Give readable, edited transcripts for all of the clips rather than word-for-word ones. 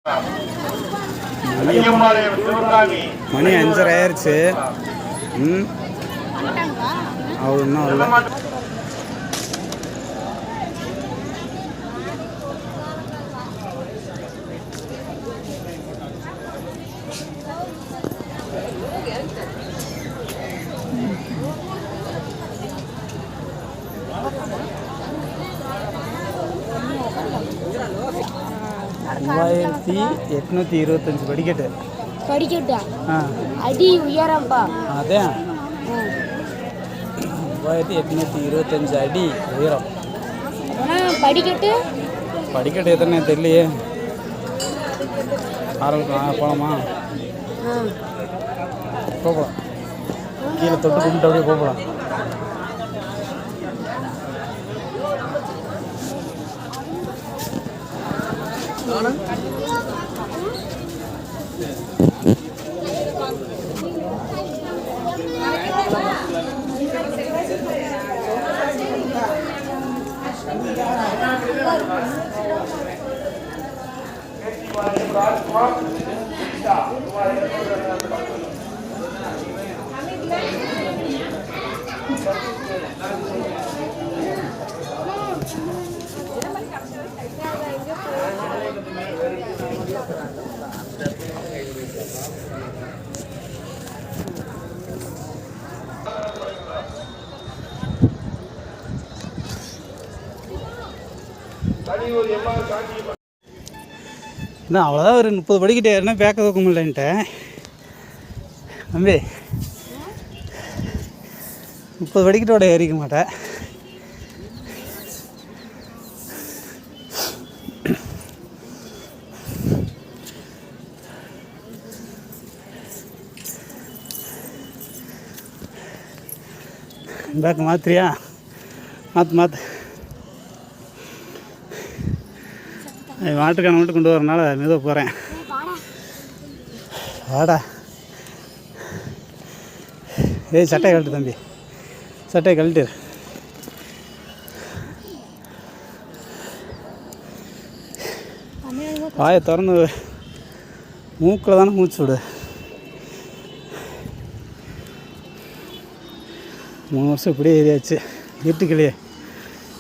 மணி 5:30 ஆயிடுச்சு. அவர் இன்னும் இல்லை. படிக்கட்டு படிக்கட்டா அடி உயரம்பா. அதே 3825 அடி உயரம். படிக்கட்டு படிக்கட்டு எத்தனை தெரியலையே. ஆரம்பிக்கலாம், போகலாமா? போகலாம். கீழே தொட்டு கும்பிட்டு அப்படியே போகலாம். இன்னும் அவ்வளோதான். ஒரு 30 படிக்கிட்டே ஏறினா பேக்க தூக்க முடியலன்ட்டேன் தம்பி. 30 படிக்கிட்டோட ஏறிக்க மாட்டேன். பேக்க மாத்திரியா? மாற்று வாட்டருக்கான மட்டும் கொண்டு வரனால மெதுவாக போகிறேன். வாடா. ஏய், சட்டையை கழட்டு தம்பி, சட்டையை கழட்டு. வாயை திறந்து மூக்கில் தானே மூச்சு விடு. 3 வருஷம் இப்படியே ஏறியாச்சு. வீட்டுக்குள்ளேயே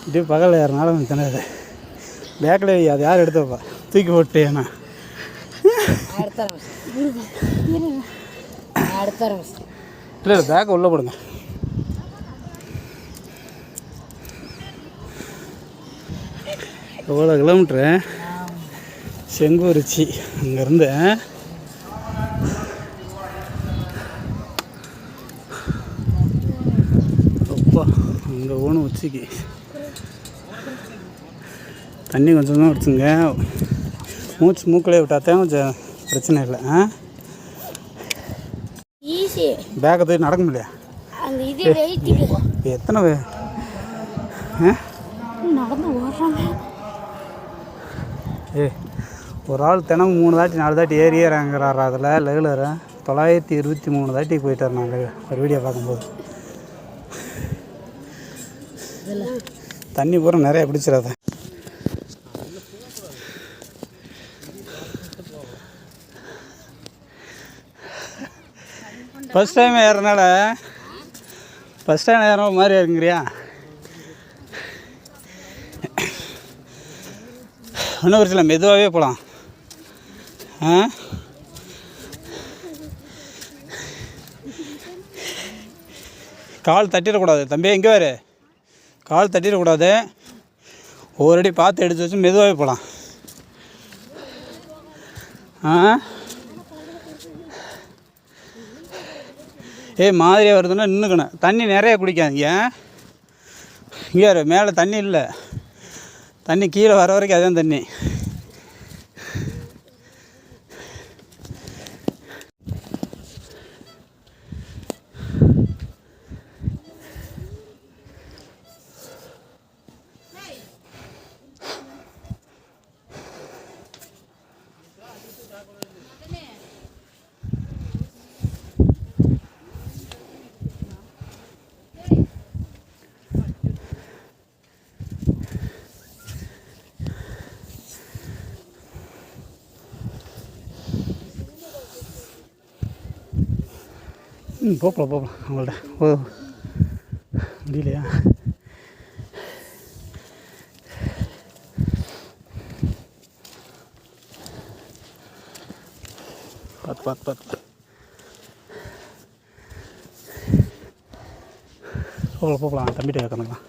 இப்படியே பகல் ஏறனால எனக்கு தினது. பேக்கில் அது யார் எடுத்தப்பா? தூக்கி போட்டேண்ணா. இல்லை பேக்கை உள்ளே போடுங்க. எவ்வளோ கிலோமீட்ரு? செங்கூரிச்சி அங்கேருந்து அப்பா அங்கே போகணும். உச்சிக்கு தண்ணி கொஞ்சம் தான் வச்சுங்க. மூக்கிலே விட்டாத்தான் கொஞ்சம் பிரச்சனை இல்லை. பேக்கை தூக்கி நடக்க முடியல. எத்தனை ஒரு ஆள் தினமும் 3 தாட்டி 4 தாட்டி ஏறியறாங்கிறாரு. அதில் லெகுலர் 923 தாட்டி போயிட்டார். நாங்கள் ஒரு வீடியோ பார்க்கும்போது தண்ணி பூரா நிறைய பிடிச்சிடாத. ஃபஸ்ட் டைம் ஏறனால மாதிரி இருக்குங்கிறியா? இன்னும் ஒரு சில மெதுவாகவே போகலாம். கால் தட்டிடக்கூடாது தம்பி. எங்கே வேறு கால் தட்டிடக்கூடாது. ஒரு அடி பார்த்து எடுத்து வச்சு மெதுவாகவே போகலாம். மாதிரியாக வருதுன்னா நின்றுக்கணும். தண்ணி நிறைய குடிக்காதீங்க. இங்கே மேலே தண்ணி இல்லை. தண்ணி கீழே வர வரைக்கும் அதுதான் தண்ணி. போகலாம் அவங்கள்ட்ட. ஓ முடியலையா? பார்த்து போகலாம் தம்பிகிட்ட கலந்துக்கலாம்.